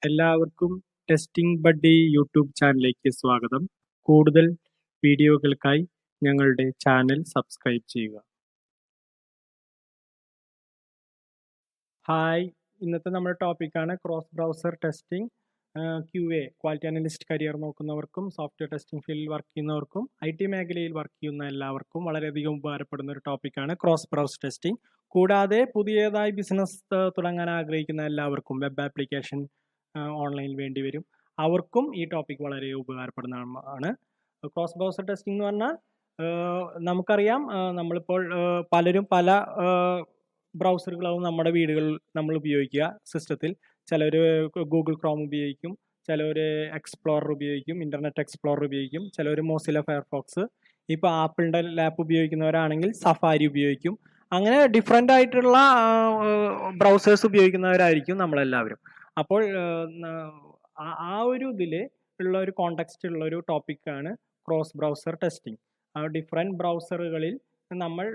എല്ലാവർക്കും testing buddy YouTube ചാനലിലേക്ക് സ്വാഗതം. കൂടുതൽ വീഡിയോകൾക്കായി ഞങ്ങളുടെ ചാനൽ സബ്സ്ക്രൈബ് ചെയ്യുക. ഹായ്, ഇന്നത്തെ നമ്മുടെ ടോപ്പിക്കാണ് cross browser testing. QA quality analyst career നോക്കുന്നവർക്കും സോഫ്റ്റ്വെയർ ടെസ്റ്റിംഗ് ഫീൽഡിൽ വർക്ക് ചെയ്യുന്നവർക്കും IT മേഖലയിൽ വർക്ക് ചെയ്യുന്ന എല്ലാവർക്കും വളരെയധികം ഉപകാരപ്പെടുന്ന ഒരു ടോപ്പിക്കാണ് ക്രോസ് ബ്രൗസർ ടെസ്റ്റിംഗ്. കൂടാതെ പുതിയതായി ബിസിനസ് തുടങ്ങാൻ ആഗ്രഹിക്കുന്ന എല്ലാവർക്കും വെബ് ആപ്ലിക്കേഷൻ ഓൺലൈനിൽ വേണ്ടി വരും. അവർക്കും ഈ ടോപ്പിക് വളരെ ഉപകാരപ്പെടുന്നതാണ്. ക്രോസ് ബ്രൗസർ ടെസ്റ്റിംഗ് എന്ന് പറഞ്ഞാൽ നമുക്കറിയാം, നമ്മളിപ്പോൾ പലരും പല ബ്രൗസറുകളാവും നമ്മുടെ വീടുകളിൽ നമ്മൾ ഉപയോഗിക്കുക സിസ്റ്റത്തിൽ. ചിലർ ഗൂഗിൾ ക്രോം ഉപയോഗിക്കും, ചിലർ എക്സ്പ്ലോറർ ഉപയോഗിക്കും, ഇൻ്റർനെറ്റ് എക്സ്പ്ലോറർ ഉപയോഗിക്കും, ചിലർ മോസില്ല ഫയർഫോക്സ്. ഇപ്പോൾ ആപ്പിളിൻ്റെ ലാപ്പ് ഉപയോഗിക്കുന്നവരാണെങ്കിൽ സഫാരി ഉപയോഗിക്കും. അങ്ങനെ ഡിഫറെൻ്റ് ആയിട്ടുള്ള ബ്രൗസേഴ്സ് ഉപയോഗിക്കുന്നവരായിരിക്കും നമ്മളെല്ലാവരും. അപ്പോൾ ആ ഒരു ഇതിൽ ഉള്ള ഒരു കോണ്ടെക്സ്റ്റ് ഉള്ള ഒരു ടോപ്പിക്കാണ് ക്രോസ് ബ്രൗസർ ടെസ്റ്റിംഗ്. ഡിഫറെൻറ്റ് ബ്രൗസറുകളിൽ നമ്മൾ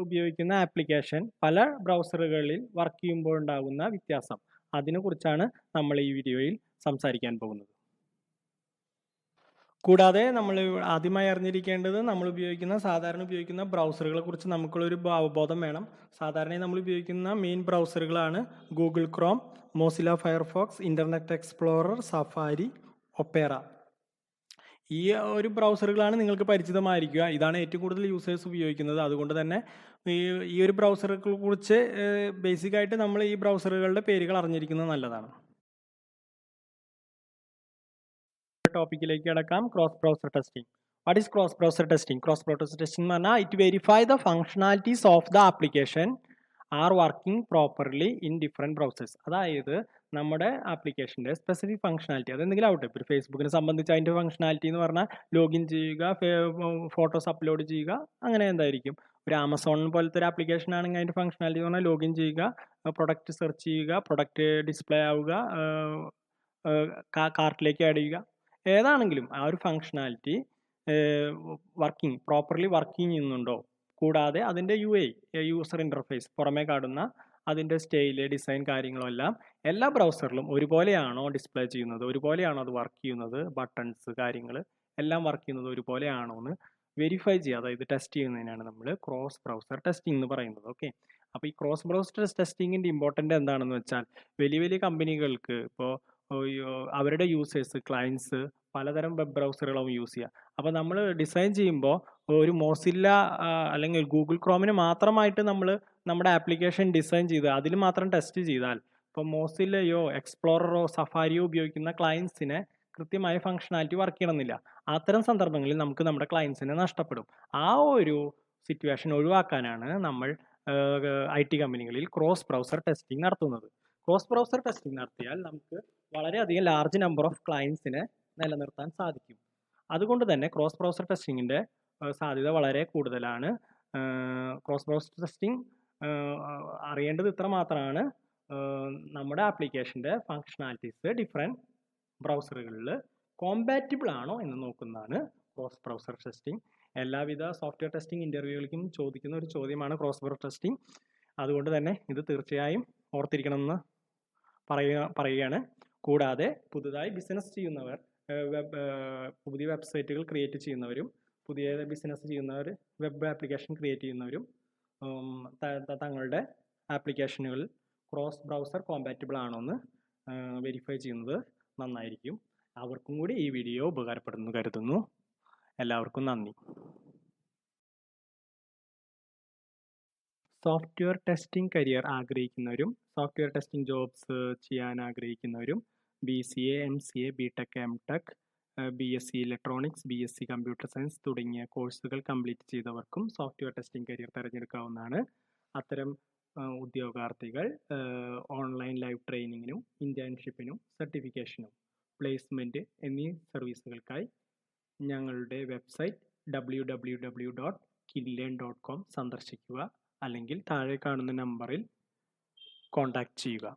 ഉപയോഗിക്കുന്ന ആപ്ലിക്കേഷൻ പല ബ്രൗസറുകളിൽ വർക്ക് ചെയ്യുമ്പോൾ ഉണ്ടാകുന്ന വ്യത്യാസം, അതിനെക്കുറിച്ചാണ് നമ്മൾ ഈ വീഡിയോയിൽ സംസാരിക്കാൻ പോകുന്നത്. കൂടാതെ നമ്മൾ ആദ്യമായി അറിഞ്ഞിരിക്കേണ്ടത് സാധാരണ ഉപയോഗിക്കുന്ന ബ്രൗസറുകളെ കുറിച്ച് നമുക്കുള്ളൊരു അവബോധം വേണം. സാധാരണയായി നമ്മൾ ഉപയോഗിക്കുന്ന മെയിൻ ബ്രൗസറുകളാണ് Google Chrome, Mozilla Firefox, Internet Explorer, Safari, Opera. ഈ ഒരു ബ്രൗസറുകളാണ് നിങ്ങൾക്ക് പരിചിതമായിരിക്കുക. ഇതാണ് ഏറ്റവും കൂടുതൽ യൂസേഴ്സ് ഉപയോഗിക്കുന്നത്. അതുകൊണ്ട് തന്നെ ഈ ഒരു ബ്രൗസറുകളെ കുറിച്ച് ബേസിക്കായിട്ട് നമ്മൾ ഈ ബ്രൗസറുകളുടെ പേരുകൾ അറിഞ്ഞിരിക്കുന്നത് നല്ലതാണ്. ടോപ്പിക്കിലേക്ക് കിടക്കാം. Cross browser testing. What is cross browser testing? Cross browser testing എന്ന് പറഞ്ഞാൽ it verify the functionalities of the application are working properly in different browsers. അതായത് നമ്മുടെ ആപ്ലിക്കേഷൻ്റെ സ്പെസിഫിക് ഫംഗ്ഷനാലിറ്റി, അതെന്തെങ്കിലും ആവട്ടെ. ഇപ്പോൾ ഫേസ്ബുക്കിനെ സംബന്ധിച്ച് അതിൻ്റെ ഫംഗ്ഷനാലിറ്റി എന്ന് പറഞ്ഞാൽ ലോഗിൻ ചെയ്യുക, ഫോട്ടോസ് അപ്ലോഡ് ചെയ്യുക, അങ്ങനെ എന്തായിരിക്കും. ഒരു ആമസോൺ പോലത്തെ ഒരു ആപ്ലിക്കേഷൻ ആണെങ്കിൽ അതിൻ്റെ ഫംഗ്ഷനാലിറ്റി എന്ന് പറഞ്ഞാൽ ലോഗിൻ ചെയ്യുക, പ്രൊഡക്റ്റ് സെർച്ച് ചെയ്യുക, പ്രൊഡക്റ്റ് ഡിസ്പ്ലേ ആവുക, കാർട്ടിലേക്ക് ആഡ് ചെയ്യുക, ഏതാണെങ്കിലും ആ ഒരു ഫംഗ്ഷനാലിറ്റി പ്രോപ്പർലി വർക്കിംഗ് ചെയ്യുന്നുണ്ടോ, കൂടാതെ അതിൻ്റെ യൂസർ ഇൻ്റർഫേസ് പുറമേ കാണുന്ന അതിൻ്റെ സ്റ്റൈല്, ഡിസൈൻ, കാര്യങ്ങളെല്ലാം എല്ലാ ബ്രൗസറിലും ഒരുപോലെയാണോ ഡിസ്പ്ലേ ചെയ്യുന്നത്, ഒരുപോലെയാണോ അത് വർക്ക് ചെയ്യുന്നത്, ബട്ടൺസ്, കാര്യങ്ങൾ എല്ലാം വർക്ക് ചെയ്യുന്നത് ഒരുപോലെയാണോ എന്ന് വെരിഫൈ ചെയ്യുക, അതായത് ടെസ്റ്റ് ചെയ്യുന്നതിനാണ് നമ്മൾ ക്രോസ് ബ്രൗസർ ടെസ്റ്റിംഗ് എന്ന് പറയുന്നത്. ഓക്കെ, അപ്പോൾ ഈ ക്രോസ് ബ്രൗസർ ടെസ്റ്റിങ്ങിൻ്റെ ഇമ്പോർട്ടൻ്റ് എന്താണെന്ന് വെച്ചാൽ, വലിയ കമ്പനികൾക്ക് ഇപ്പോൾ അവരുടെ യൂസേഴ്സ്, ക്ലയൻസ് പലതരം വെബ് ബ്രൗസറുകളും യൂസ് ചെയ്യുക. അപ്പോൾ നമ്മൾ ഡിസൈൻ ചെയ്യുമ്പോൾ ഒരു മോസില്ല അല്ലെങ്കിൽ ഗൂഗിൾ ക്രോമിന് മാത്രമായിട്ട് നമ്മൾ നമ്മുടെ ആപ്ലിക്കേഷൻ ഡിസൈൻ ചെയ്ത് അതിൽ മാത്രം ടെസ്റ്റ് ചെയ്താൽ, ഇപ്പോൾ മോസില്ലയോ എക്സ്പ്ലോററോ സഫാരിയോ ഉപയോഗിക്കുന്ന ക്ലയൻസിനെ കൃത്യമായ ഫംഗ്ഷനാലിറ്റി വർക്ക് ചെയ്യണമെന്നില്ല. അത്തരം സന്ദർഭങ്ങളിൽ നമുക്ക് നമ്മുടെ ക്ലയൻസിനെ നഷ്ടപ്പെടും. ആ ഒരു സിറ്റുവേഷൻ ഒഴിവാക്കാനാണ് നമ്മൾ IT കമ്പനികളിൽ ക്രോസ് ബ്രൗസർ ടെസ്റ്റിംഗ് നടത്തുന്നത്. ക്രോസ് ബ്രൗസർ ടെസ്റ്റിംഗ് നടത്തിയാൽ നമുക്ക് വളരെയധികം ലാർജ് നമ്പർ ഓഫ് ക്ലയൻസിനെ നിലനിർത്താൻ സാധിക്കും. അതുകൊണ്ട് തന്നെ ക്രോസ് ബ്രൗസർ ടെസ്റ്റിങ്ങിൻ്റെ സാധ്യത വളരെ കൂടുതലാണ്. ക്രോസ് ബ്രൗസർ ടെസ്റ്റിംഗ് അറിയേണ്ടത് ഇത്ര മാത്രമാണ്: നമ്മുടെ ആപ്ലിക്കേഷൻ്റെ ഫങ്ഷണാലിറ്റീസ് ഡിഫറെൻറ്റ് ബ്രൗസറുകളിൽ കോമ്പാറ്റിബിൾ ആണോ എന്ന് നോക്കുന്നതാണ് ക്രോസ് ബ്രൗസർ ടെസ്റ്റിംഗ്. എല്ലാവിധ സോഫ്റ്റ്വെയർ ടെസ്റ്റിംഗ് ഇൻ്റർവ്യൂകൾക്കും ചോദിക്കുന്ന ഒരു ചോദ്യമാണ് ക്രോസ് ബ്രൗസർ ടെസ്റ്റിംഗ്. അതുകൊണ്ട് തന്നെ ഇത് തീർച്ചയായും ഓർത്തിരിക്കണമെന്ന് പറയുകയാണ്. കൂടാതെ പുതുതായി ബിസിനസ് ചെയ്യുന്നവർ, പുതിയ വെബ്സൈറ്റുകൾ ക്രിയേറ്റ് ചെയ്യുന്നവരും, പുതിയ ബിസിനസ് ചെയ്യുന്നവർ, വെബ് ആപ്ലിക്കേഷൻ ക്രിയേറ്റ് ചെയ്യുന്നവരും തങ്ങളുടെ ആപ്ലിക്കേഷനുകൾ ക്രോസ് ബ്രൗസർ കോമ്പാറ്റിബിൾ ആണോ എന്ന് വെരിഫൈ ചെയ്യുന്നത് നന്നായിരിക്കും. അവർക്കും കൂടി ഈ വീഡിയോ ഉപകാരപ്പെടുന്നു കരുതുന്നു. എല്ലാവർക്കും നന്ദി. സോഫ്റ്റ്വെയർ ടെസ്റ്റിംഗ് കരിയർ ആഗ്രഹിക്കുന്നവരും സോഫ്റ്റ്വെയർ ടെസ്റ്റിംഗ് ജോബ്സ് ചെയ്യാൻ ആഗ്രഹിക്കുന്നവരും BCA, MCA, BTech, MTech, BSc electronics, BSc computer science തുടങ്ങിയ കോഴ്സുകൾ കംപ്ലീറ്റ് ചെയ്തവർക്കും സോഫ്റ്റ്വെയർ ടെസ്റ്റിംഗ് കരിയർ തിരഞ്ഞെടുക്കാവുന്നതാണ്. അത്തരം ഉദ്യോഗാർത്ഥികൾ ഓൺലൈൻ ലൈവ് ട്രെയിനിങ്ങിനും ഇൻറ്റേൺഷിപ്പിനും സർട്ടിഫിക്കേഷനും പ്ലേസ്മെൻറ്റ് എന്നീ സർവീസുകൾക്കായി ഞങ്ങളുടെ വെബ്സൈറ്റ് www.kinlearn.com സന്ദർശിക്കുക, അല്ലെങ്കിൽ താഴെ കാണുന്ന നമ്പറിൽ കോൺടാക്റ്റ് ചെയ്യുക.